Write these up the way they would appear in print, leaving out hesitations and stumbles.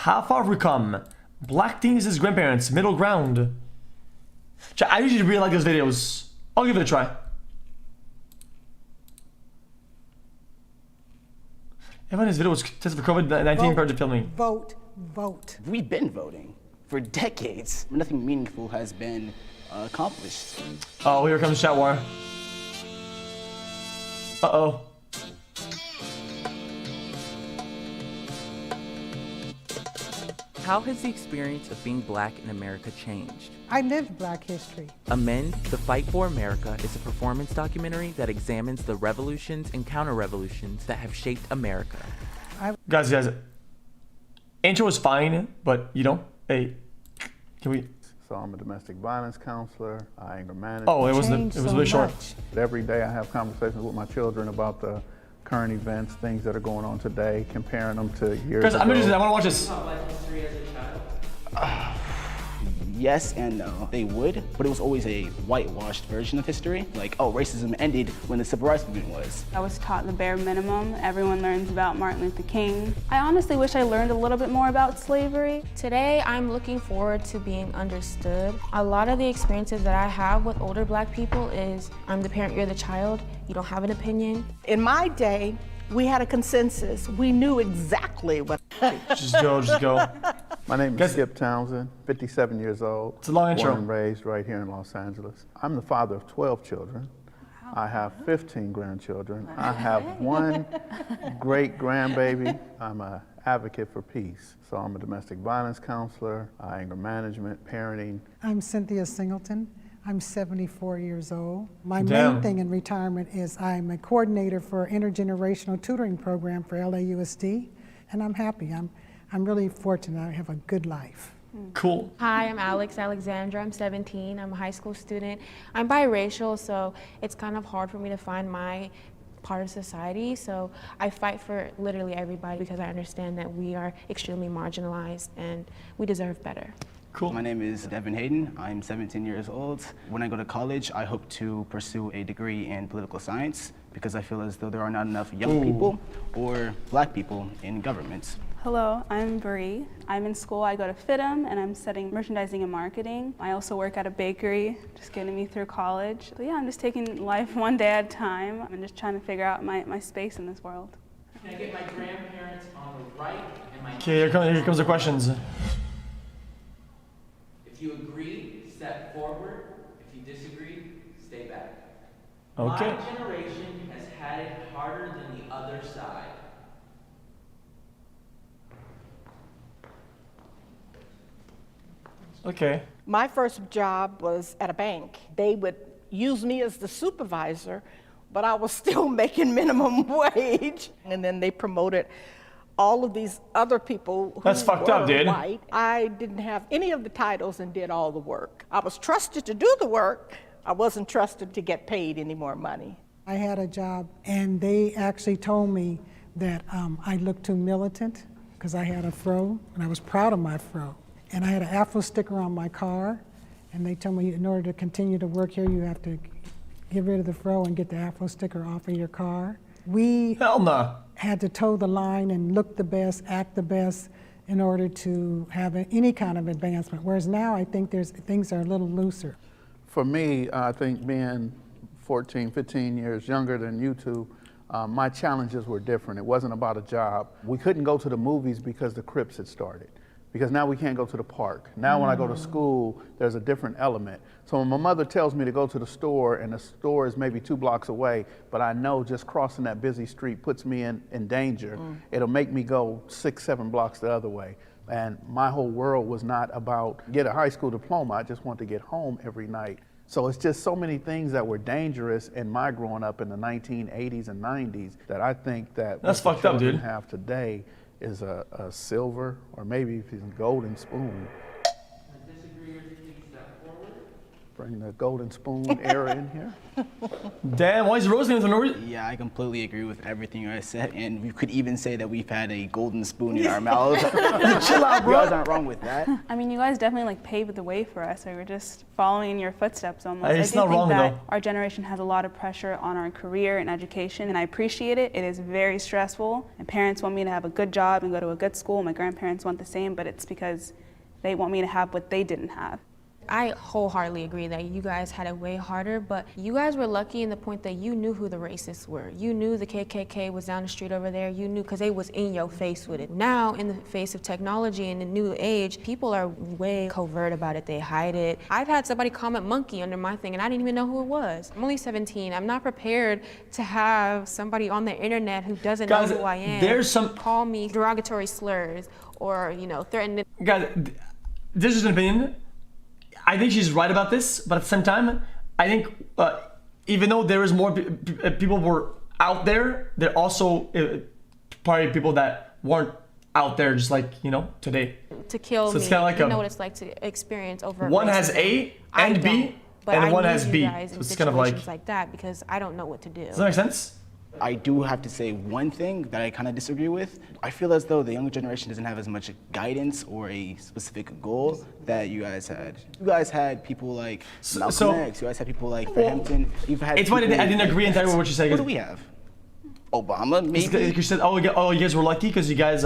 How far have we come? Black teens, his grandparents, middle ground. I usually really like those videos. I'll give it a try. Everyone in this video was tested for COVID-19 prior to filming. Vote, vote. We've been voting for decades. Nothing meaningful has been accomplished. Oh, here comes chat war. Uh-oh. How has the experience of being black in America changed? I lived Black history. Amend, The Fight for America is a performance documentary that examines the revolutions and counter-revolutions that have shaped America. Guys, intro is fine, but you know, hey, can we? So I'm a domestic violence counselor, anger management. Oh, it was really short. Every day I have conversations with my children about the current events, things that are going on today, comparing them to years ago. Guys, I'm interested. I want to watch this. Yes and no. They would, but it was always a whitewashed version of history. Like, oh, racism ended when the Civil Rights Movement was. I was taught the bare minimum. Everyone learns about Martin Luther King. I honestly wish I learned a little bit more about slavery. Today, I'm looking forward to being understood. A lot of the experiences that I have with older black people is, I'm the parent, you're the child, you don't have an opinion. In my day, we had a consensus. We knew exactly what. Just go. My name is Skip Townsend, 57 years old. It's a long intro. Born and raised right here in Los Angeles. I'm the father of 12 children. I have 15 grandchildren. I have one great grandbaby. I'm an advocate for peace. So I'm a domestic violence counselor, anger management, parenting. I'm Cynthia Singleton. I'm 74 years old. My main thing in retirement is I'm a coordinator for intergenerational tutoring program for LAUSD, and I'm happy. I'm really fortunate. I have a good life. Cool. Hi, I'm Alex Alexandra. I'm 17. I'm a high school student. I'm biracial, so it's kind of hard for me to find my part of society. So I fight for literally everybody because I understand that we are extremely marginalized and we deserve better. Cool. My name is Devin Hayden. I'm 17 years old. When I go to college, I hope to pursue a degree in political science because I feel as though there are not enough young people or black people in government. Hello, I'm Bree. I'm in school. I go to FITM and I'm studying merchandising and marketing. I also work at a bakery, just getting me through college. But yeah, I'm just taking life one day at a time. I'm just trying to figure out my space in this world. Can I get my grandparents on the right and my... Okay, here comes the questions. If you agree, step forward. If you disagree, stay back. Okay. My generation has had it harder than the other side. Okay. My first job was at a bank. They would use me as the supervisor, but I was still making minimum wage. And then they promoted all of these other people who That's fucked up, dude. white. I didn't have any of the titles and did all the work. I was trusted to do the work. I wasn't trusted to get paid any more money. I had a job, and they actually told me that I looked too militant because I had a fro, and I was proud of my fro. And I had an Afro sticker on my car, and they told me in order to continue to work here, you have to get rid of the fro and get the Afro sticker off of your car. We had to toe the line and look the best, act the best in order to have any kind of advancement. Whereas now I think things are a little looser. For me, I think being 14, 15 years younger than you two, my challenges were different. It wasn't about a job. We couldn't go to the movies because the Crips had started. Because now we can't go to the park. Now when I go to school, there's a different element. So when my mother tells me to go to the store, and the store is maybe 2 blocks away, but I know just crossing that busy street puts me in danger, it'll make me go 6, 7 blocks the other way. And my whole world was not about get a high school diploma, I just want to get home every night. So it's just so many things that were dangerous in my growing up in the 1980s and 90s that I think that That's what fucked the up, children dude. have today is a silver, or maybe if it's a golden spoon. Disagree or please step forward. If you disagree, stay back. My generation has had it harder than the other side. For me, I think being 14, 15 years younger than you two, my challenges were different. It wasn't about a job. We couldn't go to the movies because the Crips had started. Because now we can't go to the park. Now when I go to school, there's a different element. So when my whole world was not about get a high school diploma, I just want to get home every night. So it's just so many things that were dangerous in my growing up in the 1980s and 90s that I think that what the children have today is a silver, or maybe if it's golden spoon. Bring the golden spoon era in here. Damn, why is roasting for no reason? Yeah, I completely agree with everything you guys said, and we could even say that we've had a golden spoon in our mouths. Chill out, bro. You guys aren't wrong with that. I mean, you guys definitely like paved the way for us. So we're just following in your footsteps almost. It's I do not think wrong, that though. our generation has a lot of pressure on our career and education, and I appreciate it. It is very stressful. My parents want me to have a good job and go to a good school. My grandparents want the same, but it's because they want me to have what they didn't have. I wholeheartedly agree that you guys had it way harder, but you guys were lucky in the point that you knew who the racists were. You knew the KKK was down the street over there. You knew because they was in your face with it. Now, in the face of technology and the new age, people are way covert about it. They hide it. I've had somebody comment monkey under my thing, and I didn't even know who it was. I'm only 17. I'm not prepared to have somebody on the internet who doesn't Guys, know who I am there's some call me derogatory slurs or, you know, threaten to. Guys, this is an opinion. I think she's right about this, but at the same time, I think even though there is more people were out there, there are also probably people that weren't out there just like, you know, today. To kill So it's me. kinda like you know what it's like to experience over. One has racism. A I and B, don't, but and I one need has you B. guys So in it's kind of like, situations like that because I don't know what to do. does that make sense? I do have to say one thing that I kind of disagree with. I feel as though the younger generation doesn't have as much guidance or a specific goal that you guys had. You guys had people like Malcolm X. You guys had people like Hampton. You've had. It's why I didn't agree entirely with what you said. Who do we have? Obama, maybe. You said, oh, you guys were lucky because you guys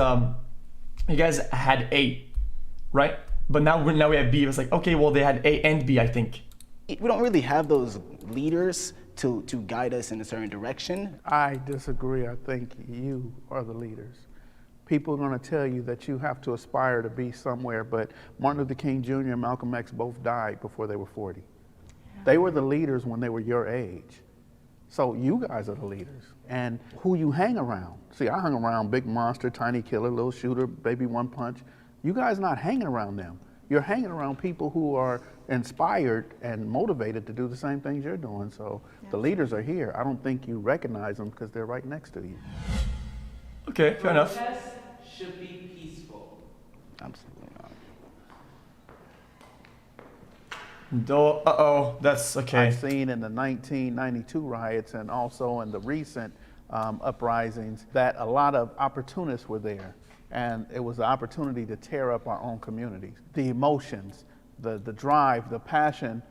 had A, right? But now we have B. It was like, okay, well they had A and B, I think. We don't really have those leaders to guide us in a certain direction. I disagree. I think you are the leaders. People are going to tell you that you have to aspire to be somewhere, but Martin Luther King Jr. and Malcolm X both died before they were 40. They were the leaders when they were your age. So you guys are the leaders. And who you hang around. See, I hung around Big Monster, Tiny Killer, Little Shooter, Baby One Punch. You guys not hanging around them. You're hanging around people who are inspired and motivated to do the same things you're doing. So the leaders are here. I don't think you recognize them because they're right next to you. Okay, fair enough. Protests should be peaceful. Absolutely not. That's okay. I've seen in the 1992 riots and also in the recent uprisings that a lot of opportunists were there. And it was an opportunity to tear up our own communities. The emotions, the drive, the passion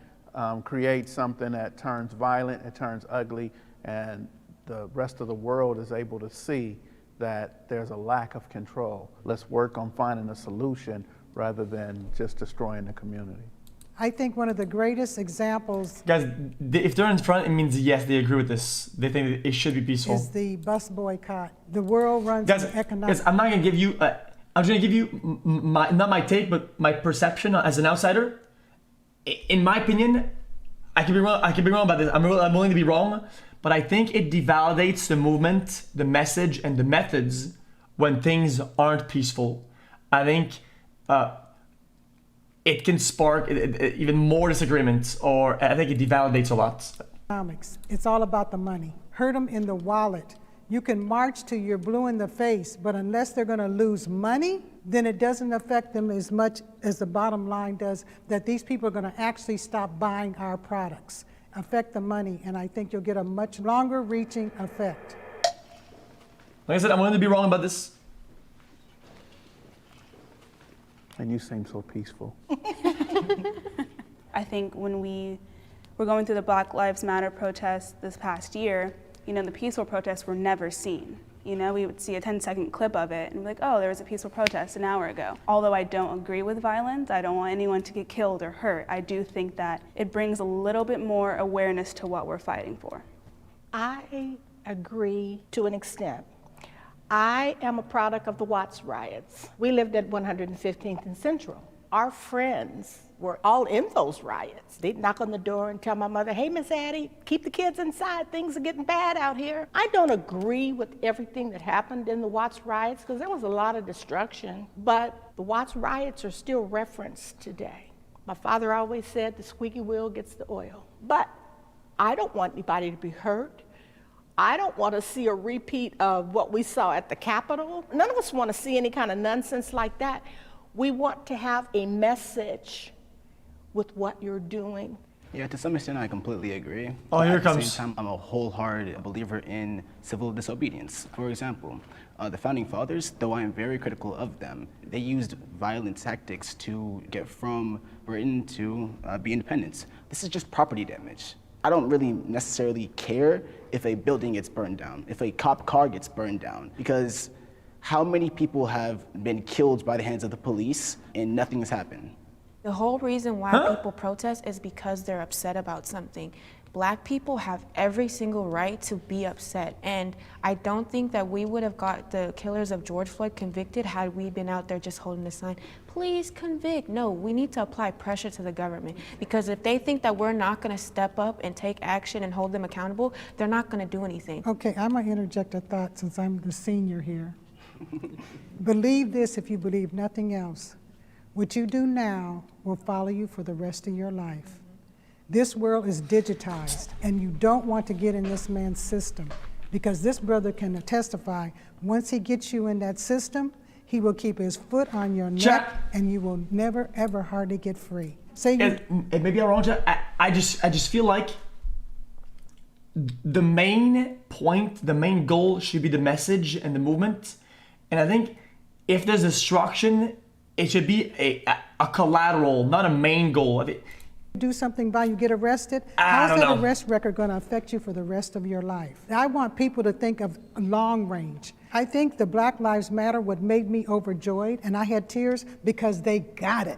creates something that turns violent, it turns ugly, and the rest of the world is able to see that there's a lack of control. Let's work on finding a solution rather than just destroying the community. I think one of the greatest examples Guys, if they're in front, it means yes, they agree with this. They think it should be peaceful. is the bus boycott. The world runs Guys, on economic. I'm not gonna give you. I'm just gonna give you not my take, but my perception as an outsider. In my opinion, I could be wrong. I could be wrong about this. I'm willing to be wrong, but I think it devalidates the movement, the message, and the methods when things aren't peaceful. I think it can spark even more disagreements, or I think it devalidates a lot. Economics. It's all about the money. Hurt them in the wallet. You can march till you're blue in the face, but unless they're going to lose money, then it doesn't affect them as much as the bottom line does, that these people are going to actually stop buying our products. Affect the money, and I think you'll get a much longer reaching effect. Like I said, I'm willing to be wrong about this. And you seem so peaceful. I think when we were going through the Black Lives Matter protests this past year, you know, the peaceful protests were never seen. You know, we would see a 10-second clip of it and be like, oh, there was a peaceful protest an hour ago. Although I don't agree with violence, I don't want anyone to get killed or hurt, I do think that it brings a little bit more awareness to what we're fighting for. I agree to an extent. I am a product of the Watts riots. We lived at 115th and Central. Our friends were all in those riots. They'd knock on the door and tell my mother, hey, Miss Addie, keep the kids inside. Things are getting bad out here. I don't agree with everything that happened in the Watts riots because there was a lot of destruction, but the Watts riots are still referenced today. My father always said the squeaky wheel gets the oil, but I don't want anybody to be hurt. I don't want to see a repeat of what we saw at the Capitol. None of us want to see any kind of nonsense like that. We want to have a message with what you're doing. Yeah, to some extent, I completely agree. Oh, But here at it the comes. same time, I'm a wholehearted believer in civil disobedience. For example, the founding fathers, though I am very critical of them, they used violent tactics to get from Britain to be independent. This is just property damage. I don't really necessarily care if a building gets burned down, if a cop car gets burned down, because how many people have been killed by the hands of the police and nothing has happened? The whole reason why people protest is because they're upset about something. Black people have every single right to be upset, and I don't think that we would have got the killers of George Floyd convicted had we been out there just holding the sign, please convict. No, we need to apply pressure to the government, because if they think that we're not going to step up and take action and hold them accountable, they're not going to do anything. Okay, I'm going to interject a thought since I'm the senior here. Believe this if you believe nothing else. What you do now will follow you for the rest of your life. This world is digitized, and you don't want to get in this man's system, because this brother can testify, once he gets you in that system, he will keep his foot on your neck, and you will never, ever hardly get free. Say you. And maybe I'm wrong, I just feel like the main point, the main goal should be the message and the movement. And I think if there's destruction, it should be a collateral, not a main goal. Do something by you get arrested, how's that arrest record going to affect you for the rest of your life? I want people to think of long range. I think the Black Lives Matter, what made me overjoyed, and I had tears because they got it.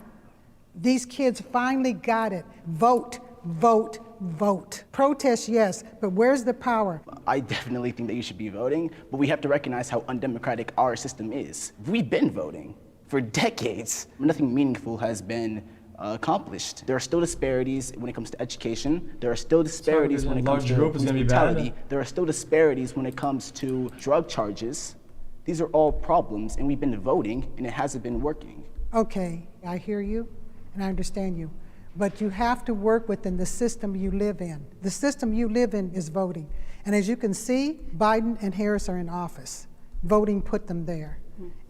These kids finally got it. Vote, vote, vote. Protest, yes, but where's the power? I definitely think that you should be voting, but we have to recognize how undemocratic our system is. We've been voting for decades. Nothing meaningful has been accomplished. There are still disparities when it comes to education. There are still disparities when it comes to police brutality. There are still disparities when it comes to drug charges. These are all problems, and we've been voting, and it hasn't been working. Okay, I hear you, and I understand you. But you have to work within the system you live in. The system you live in is voting. And as you can see, Biden and Harris are in office. Voting put them there.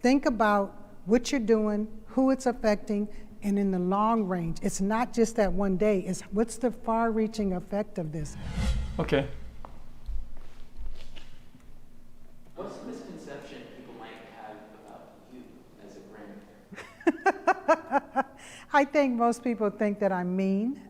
Think about what you're doing, who it's affecting, and in the long range. It's not just that one day, it's what's the far-reaching effect of this? Okay. What's the misconception people might have about you as a grandparent? I think most people think that I'm mean.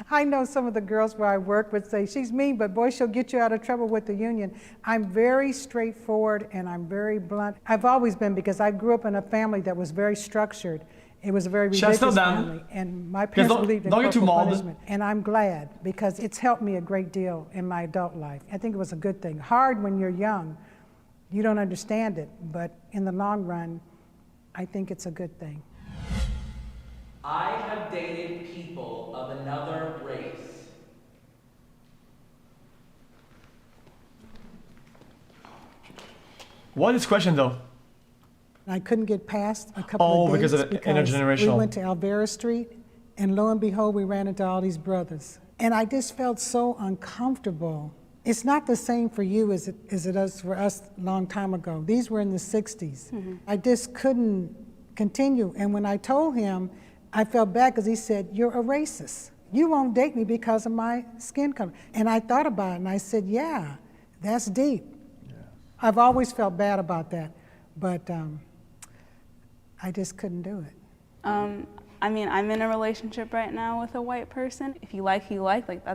I know some of the girls where I work would say, she's mean, but boy, she'll get you out of trouble with the union. I'm very straightforward and I'm very blunt. I've always been, because I grew up in a family that was very structured. It was a very religious family, and my parents believed in corporal punishment. And I'm glad, because it's helped me a great deal in my adult life. I think it was a good thing. Hard when you're young, you don't understand it, but in the long run, I think it's a good thing. I have dated people of another race. Why this question though? I couldn't get past a couple of dates because intergenerational. We went to Alvera Street, and lo and behold, we ran into all these brothers. And I just felt so uncomfortable. It's not the same for you as it is for us a long time ago. These were in the 60s. Mm-hmm. I just couldn't continue. And when I told him, I felt bad because he said, you're a racist. You won't date me because of my skin color. And I thought about it, and I said, yeah, that's deep. Yeah. I've always felt bad about that, but I just couldn't do it. I mean, I'm in a relationship right now with a white person. If you like,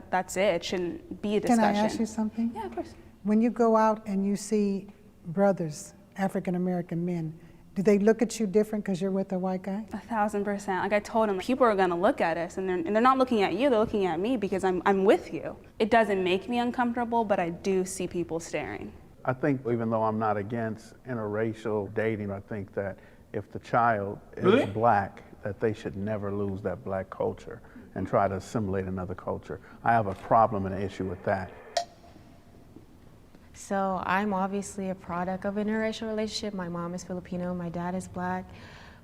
that's it. It shouldn't be a discussion. Can I ask you something? Yeah, of course. When you go out and you see brothers, African-American men, do they look at you different because you're with a white guy? 1,000%. Like I told him, people are gonna look at us, and they're not looking at you, they're looking at me because I'm with you. It doesn't make me uncomfortable, but I do see people staring. I think even though I'm not against interracial dating, I think that if the child is black, that they should never lose that black culture and try to assimilate another culture. I have a problem and an issue with that. So I'm obviously a product of an interracial relationship. My mom is Filipino, my dad is black.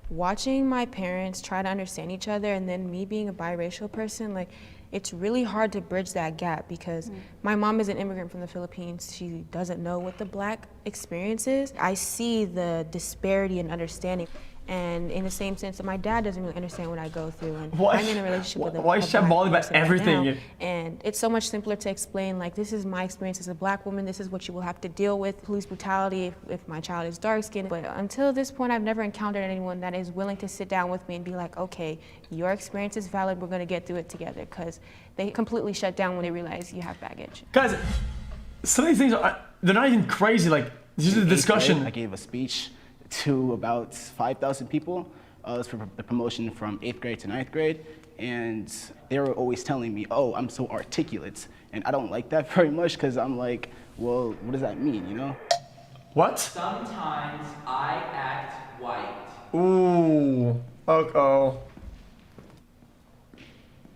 Watching my parents try to understand each other, and then me being a biracial person, like, it's really hard to bridge that gap because my mom is an immigrant from the Philippines. She doesn't know what the black experience is. I see the disparity in understanding. And in the same sense that my dad doesn't really understand what I go through, and Why- I'm in a relationship with a why is black shambolic about person right everything? now, and it's so much simpler to explain, like, this is my experience as a black woman, this is what you will have to deal with, police brutality if my child is dark-skinned. But until this point, I've never encountered anyone that is willing to sit down with me and be like, okay, your experience is valid, we're gonna get through it together, because they completely shut down when they realize you have baggage. Guys, some of these things they're not even crazy. Like, this is a In 8th grade, discussion. I gave a speech to about 5,000 people. It was for the promotion from 8th grade to 9th grade. And they were always telling me, oh, I'm so articulate. And I don't like that very much because I'm like, well, what does that mean, you know? What? Sometimes I act white. Ooh. Uh-oh.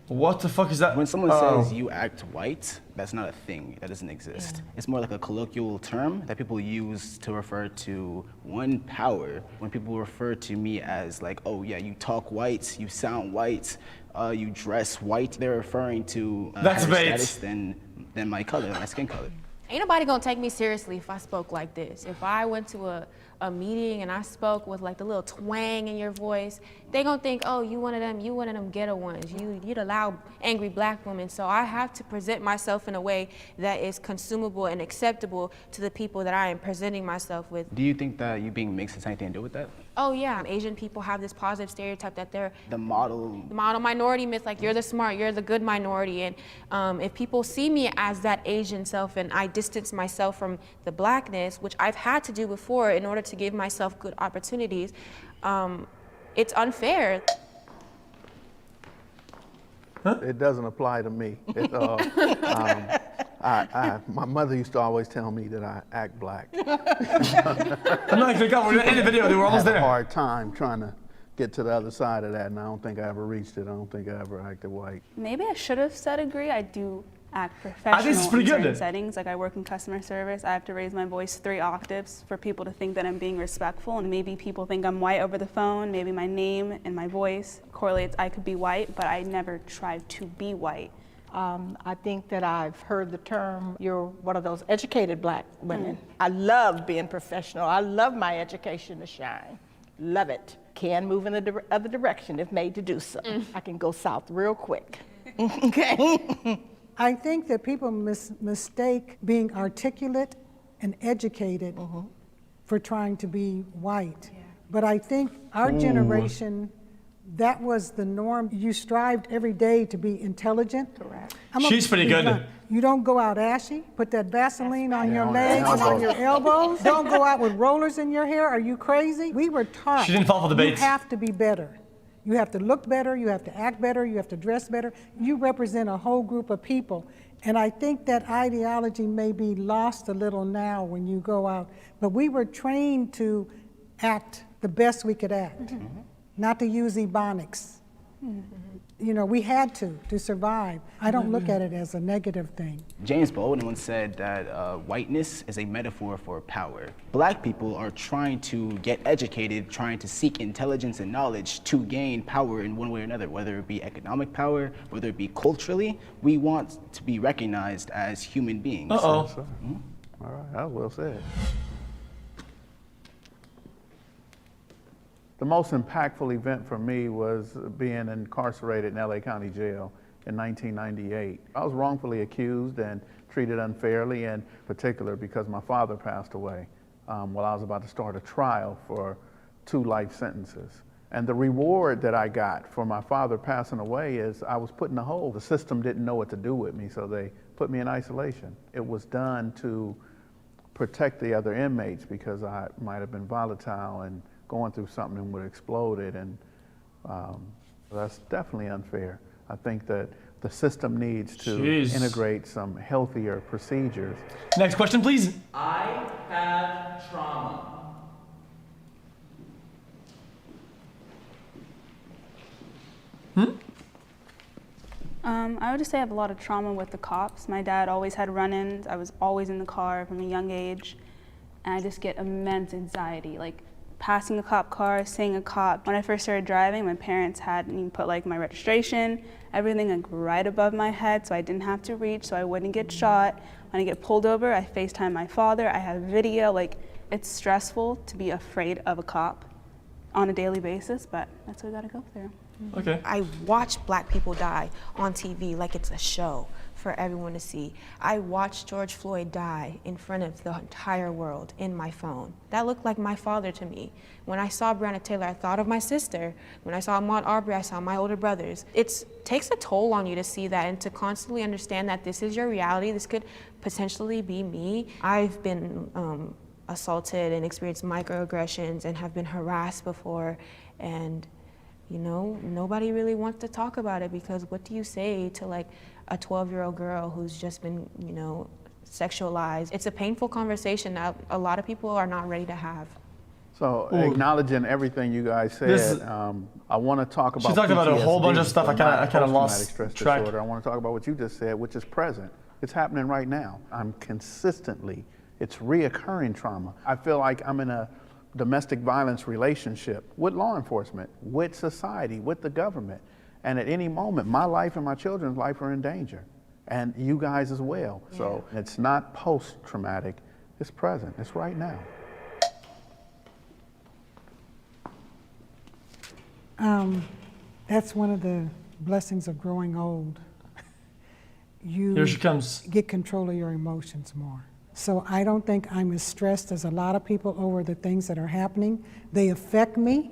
What the fuck is that? When someone Oh. says you act white, that's not a thing. That doesn't exist. It's more like a colloquial term that people use to refer to one power. When people refer to me as like, oh yeah, you talk white, you sound white, you dress white, they're referring to That's higher bait. status than my color, my skin color. Ain't nobody gonna take me seriously if I spoke like this. If I went to a meeting and I spoke with like the little twang in your voice, they gonna think, oh, you one of them ghetto ones. You'd allow angry black women. So I have to present myself in a way that is consumable and acceptable to the people that I am presenting myself with. Do you think that you being mixed has anything to do with that? Oh yeah, Asian people have this positive stereotype that they're The model. the model minority myth, like you're the smart, you're the good minority. And if people see me as that Asian self and I distance myself from the blackness, which I've had to do before in order to give myself good opportunities, it's unfair. It doesn't apply to me. My mother used to always tell me that I act black. I'm not even we're gonna end the video. We're I almost had a there. hard time trying to get to the other side of that, and I don't think I ever reached it. I don't think I ever acted white. Maybe I should have said agree. I do act professional it's pretty in certain good. settings. Like I work in customer service. I have to raise my voice 3 octaves for people to think that I'm being respectful. And maybe people think I'm white over the phone. Maybe my name and my voice correlates. I could be white, but I never tried to be white. I think that I've heard the term, you're one of those educated black women. I love being professional. I love my education to shine. Love it. Can move in the other direction if made to do so. I can go south real quick. Okay? I think that people mistake being articulate and educated for trying to be white. But I think our generation, that was the norm. You strived every day to be intelligent. Correct. She's pretty good. You don't go out ashy, put that Vaseline on your legs and on your elbows. Don't go out with rollers in your hair. Are you crazy? We were taught She didn't fall for the you bait. have to be better. You have to look better, you have to act better, you have to dress better. You represent a whole group of people. And I think that ideology may be lost a little now when you go out. But we were trained to act the best we could act, not to use ebonics. You know, we had to survive. I don't look at it as a negative thing. James Baldwin once said that whiteness is a metaphor for power. Black people are trying to get educated, trying to seek intelligence and knowledge to gain power in one way or another, whether it be economic power, whether it be culturally. We want to be recognized as human beings. Uh-oh. All right, that was well said. The most impactful event for me was being incarcerated in LA County Jail in 1998. I was wrongfully accused and treated unfairly, in particular because my father passed away while I was about to start a trial for 2 life sentences. And the reward that I got for my father passing away is I was put in a hole. The system didn't know what to do with me, so they put me in isolation. It was done to protect the other inmates because I might have been volatile and going through something and would have exploded, and that's definitely unfair. I think that the system needs to integrate some healthier procedures. Next question, please. I have trauma. I would just say I have a lot of trauma with the cops. My dad always had run-ins. I was always in the car from a young age, and I just get immense anxiety. Like passing a cop car, seeing a cop. When I first started driving, my parents had me put like my registration, everything like right above my head so I didn't have to reach so I wouldn't get shot. When I get pulled over, I FaceTime my father. I have video. Like, it's stressful to be afraid of a cop. on a daily basis, but that's what we gotta go through. Okay. I watch black people die on TV like it's a show for everyone to see. I watched George Floyd die in front of the entire world in my phone. That looked like my father to me. When I saw Breonna Taylor, I thought of my sister. When I saw Ahmaud Arbery, I saw my older brothers. It takes a toll on you to see that and to constantly understand that this is your reality. This could potentially be me. I've been assaulted and experienced microaggressions and have been harassed before, and you know, nobody really wants to talk about it, because what do you say to like a 12-year-old girl who's just been, you know, sexualized? It's a painful conversation that a lot of people are not ready to have. So Ooh. acknowledging everything you guys said, This- I want to talk about She talked about a whole bunch of PTSD, stuff. I but kinda- not I kinda lost post-traumatic stress track. disorder. I want to talk about what you just said, which is present. It's happening right now. I'm consistently, it's reoccurring trauma. I feel like I'm in a domestic violence relationship with law enforcement, with society, with the government. And at any moment, my life and my children's life are in danger. And you guys as well. Yeah. So it's not post-traumatic, it's present, it's right now. That's one of the blessings of growing old. You Here she comes. get control of your emotions more. So I don't think I'm as stressed as a lot of people over the things that are happening. They affect me,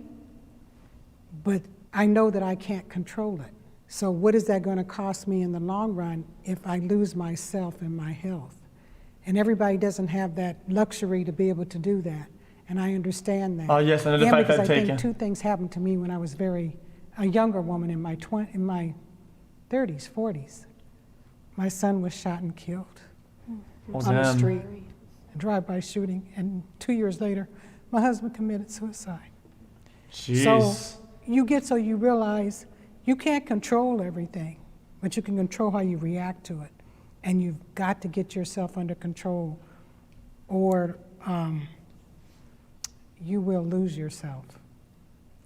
but I know that I can't control it. So what is that going to cost me in the long run if I lose myself and my health? And everybody doesn't have that luxury to be able to do that. And I understand that. Oh, yes, I know the And fight because I've I think taken. two things happened to me when I was a younger woman in my 30s, 40s. My son was shot and killed Oh, on the damn. street, a drive-by shooting, and 2 years later, my husband committed suicide. Jeez. So you realize you can't control everything, but you can control how you react to it. And you've got to get yourself under control, or you will lose yourself.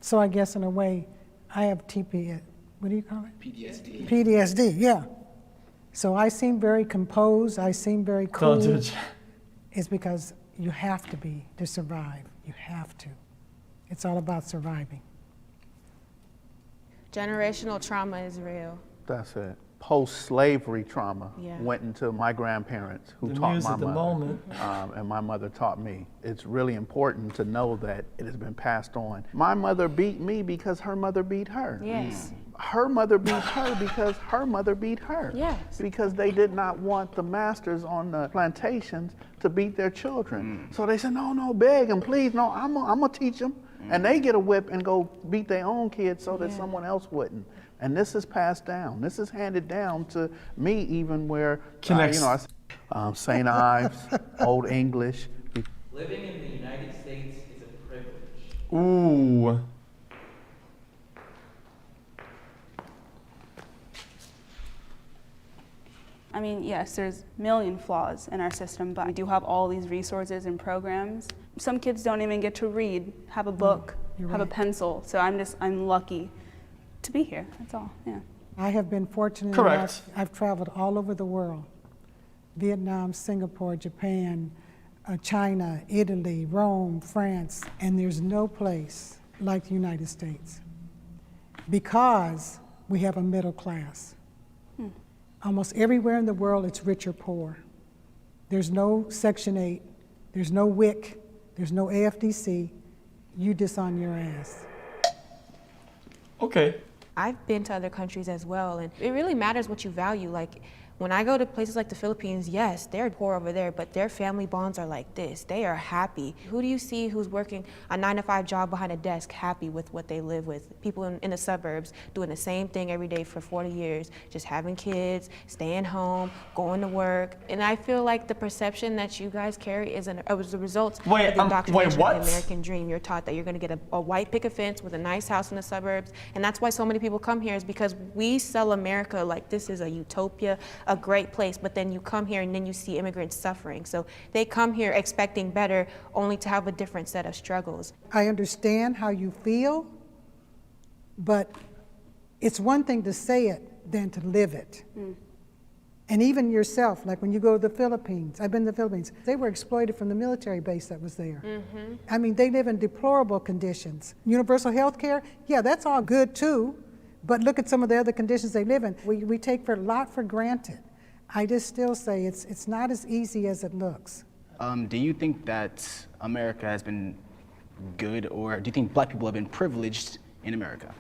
So I guess in a way, I have what do you call it? PTSD. PTSD, yeah. So I seem very composed, I seem very cool. Don't do it. It's because you have to be to survive. You have to. It's all about surviving. Generational trauma is real. That's it. Post-slavery trauma Yeah. went into my grandparents, who The taught news my at the mother, moment. and my mother taught me. It's really important to know that it has been passed on. My mother beat me because her mother beat her. Yes. Her mother beat her because her mother beat her. Yes. Because they did not want the masters on the plantations to beat their children. So they said, no, beg them, please, no, I'm gonna teach them. And they get a whip and go beat their own kids so that someone else wouldn't. And this is passed down. This is handed down to me, even where, St. Ives, Old English. Living in the United States is a privilege. Ooh. I mean, yes, there's a million flaws in our system, but we do have all these resources and programs. Some kids don't even get to read, have a book, you're have a right. pencil. So I'm lucky to be here. That's all. Yeah. I have been fortunate Correct. enough. I've traveled all over the world. Vietnam, Singapore, Japan, China, Italy, Rome, France, and there's no place like the United States because we have a middle class. Almost everywhere in the world, it's rich or poor. There's no Section 8, there's no WIC, there's no AFDC. You just on your ass. Okay. I've been to other countries as well, and it really matters what you value. Like, when I go to places like the Philippines, yes, they're poor over there, but their family bonds are like this. They are happy. Who do you see who's working a 9-to-5 job behind a desk, happy with what they live with? People in the suburbs doing the same thing every day for 40 years, just having kids, staying home, going to work. And I feel like the perception that you guys carry is a result of the indoctrination what? of the American dream. You're taught that you're gonna get a white picket fence with a nice house in the suburbs, and that's why so many people come here, is because we sell America like this is a utopia, a great place, but then you come here and then you see immigrants suffering. So they come here expecting better, only to have a different set of struggles. I understand how you feel, but it's one thing to say it than to live it. And even yourself, like when you go to the Philippines, I've been to the Philippines, they were exploited from the military base that was there. I mean, they live in deplorable conditions. Universal health care, yeah, that's all good too, but look at some of the other conditions they live in. We take a lot for granted. I just still say it's not as easy as it looks. Do you think that America has been good, or do you think black people have been privileged in America?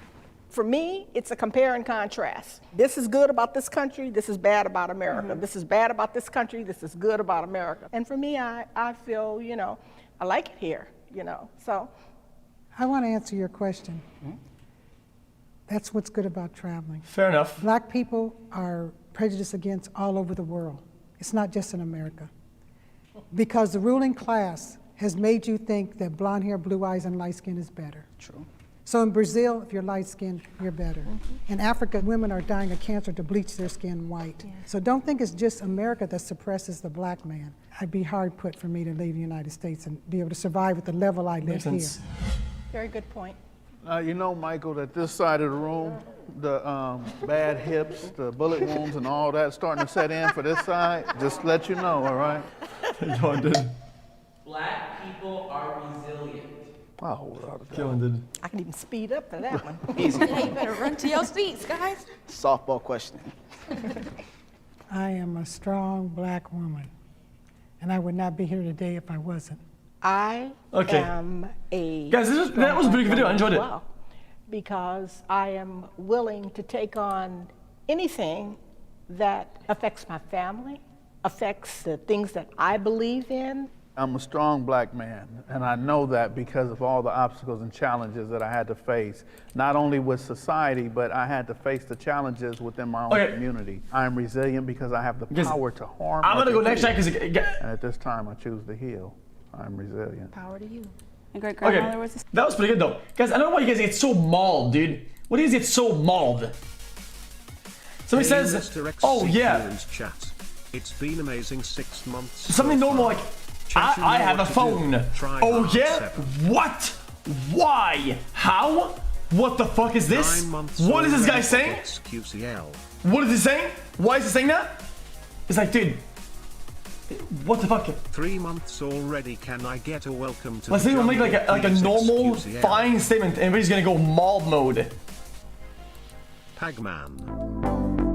For me, it's a compare and contrast. This is good about this country, this is bad about America. This is bad about this country, this is good about America. And for me, I feel, you know, I like it here, you know, so. I want to answer your question. That's what's good about traveling. Fair enough. Black people are prejudiced against all over the world. It's not just in America. Because the ruling class has made you think that blonde hair, blue eyes, and light skin is better. True. So in Brazil, if you're light skinned, you're better. In Africa, women are dying of cancer to bleach their skin white. So don't think it's just America that suppresses the black man. I'd be hard put for me to leave the United States and be able to survive at the level I live Makes here. sense. Very good point. You know, Michael, that this side of the room, the bad hips, the bullet wounds and all that starting to set in for this side. Just to let you know, all right? John did. Black people are resilient. Oh, without a doubt. John did. I can even speed up for that one. Easy. Yeah, you better run to your seats, guys. Softball question. I am a strong black woman, and I would not be here today if I wasn't. I Okay. am a Guys, that was a pretty good video. I enjoyed it. Wow. Because I am willing to take on anything that affects my family, affects the things that I believe in. I'm a strong black man, and I know that because of all the obstacles and challenges that I had to face, not only with society, but I had to face the challenges within my own community. I'm resilient because I have the power to harm. I'm gonna go next track because and at this time, I choose to heal. I'm resilient. Power to you. My great grandmother was. That was pretty good though. Guys, I don't know why you guys get so mauled, dude. What is it so mauled? Somebody Hey, says, Mr. oh XQc yeah. in chat. It's been amazing 6 months. Something so normal far. like, Chasing I know have a what to phone. do. Try Oh hard, yeah? 7. What? Why? How? What the fuck is this? 9 months What is this guy already saying? xQcOW. What is he saying? Why is he saying that? It's like, dude, what the fuck? 3 months already. Can I get a welcome to Let's the say we'll make jungle, like a please, normal, xQcOW. fine statement. Everybody's gonna go mauled mode. Pagman.